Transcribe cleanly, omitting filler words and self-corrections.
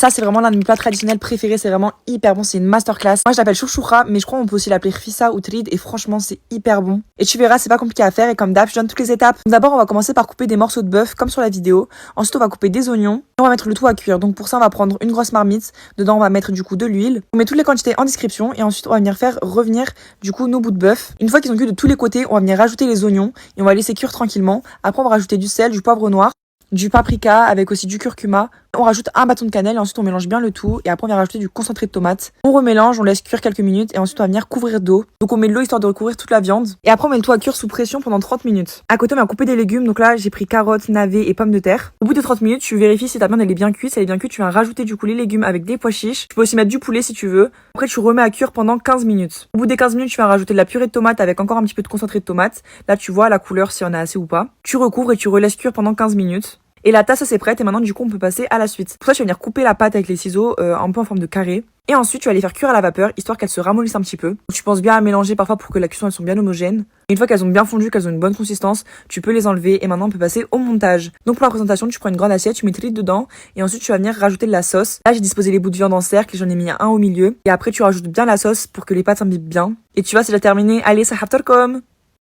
Ça, c'est vraiment l'un de mes plats traditionnels préférés. C'est vraiment hyper bon. C'est une masterclass. Moi, je l'appelle chouchoura, mais je crois qu'on peut aussi l'appeler rfissa ou trid. Et franchement, c'est hyper bon. Et tu verras, c'est pas compliqué à faire. Et comme d'hab, je donne toutes les étapes. D'abord, on va commencer par couper des morceaux de bœuf, comme sur la vidéo. Ensuite, on va couper des oignons. Et on va mettre le tout à cuire. Donc pour ça, on va prendre une grosse marmite. Dedans, on va mettre du coup de l'huile. On met toutes les quantités en description. Et ensuite, on va venir faire revenir du coup nos bouts de bœuf. Une fois qu'ils sont cuits de tous les côtés, on va venir rajouter les oignons et on va laisser cuire tranquillement. Après, on va rajouter du sel, du poivre noir, du paprika avec aussi du curcuma. On rajoute un bâton de cannelle et ensuite on mélange bien le tout et après on vient rajouter du concentré de tomate. On remélange, on laisse cuire quelques minutes et ensuite on va venir couvrir d'eau. Donc on met de l'eau histoire de recouvrir toute la viande et après on met le tout à cuire sous pression pendant 30 minutes. À côté on va couper des légumes, donc là j'ai pris carottes, navets et pommes de terre. Au bout de 30 minutes tu vérifies si ta viande elle est bien cuite. Si elle est bien cuite, tu vas rajouter du coup les légumes avec des pois chiches. Tu peux aussi mettre du poulet si tu veux. Après tu remets à cuire pendant 15 minutes. Au bout des 15 minutes tu vas rajouter de la purée de tomate avec encore un petit peu de concentré de tomate. Là tu vois la couleur si on a assez ou pas. Tu recouvres et tu relaisses cuire pendant 15 minutes. Et la tasse c'est prête et maintenant du coup on peut passer à la suite. Pour ça tu vas venir couper la pâte avec les ciseaux un peu en forme de carré. Et ensuite tu vas les faire cuire à la vapeur histoire qu'elles se ramollissent un petit peu. Donc, tu penses bien à mélanger parfois pour que la cuisson elles sont bien homogènes. Et une fois qu'elles ont bien fondu, qu'elles ont une bonne consistance, tu peux les enlever et maintenant on peut passer au montage. Donc pour la présentation tu prends une grande assiette, tu mets tes frites dedans et ensuite tu vas venir rajouter de la sauce. Là j'ai disposé les bouts de viande en cercle et j'en ai mis un au milieu. Et après tu rajoutes bien la sauce pour que les pâtes s'imbibent bien. Et tu vois c'est déjà terminé. Allez ça haftarkom.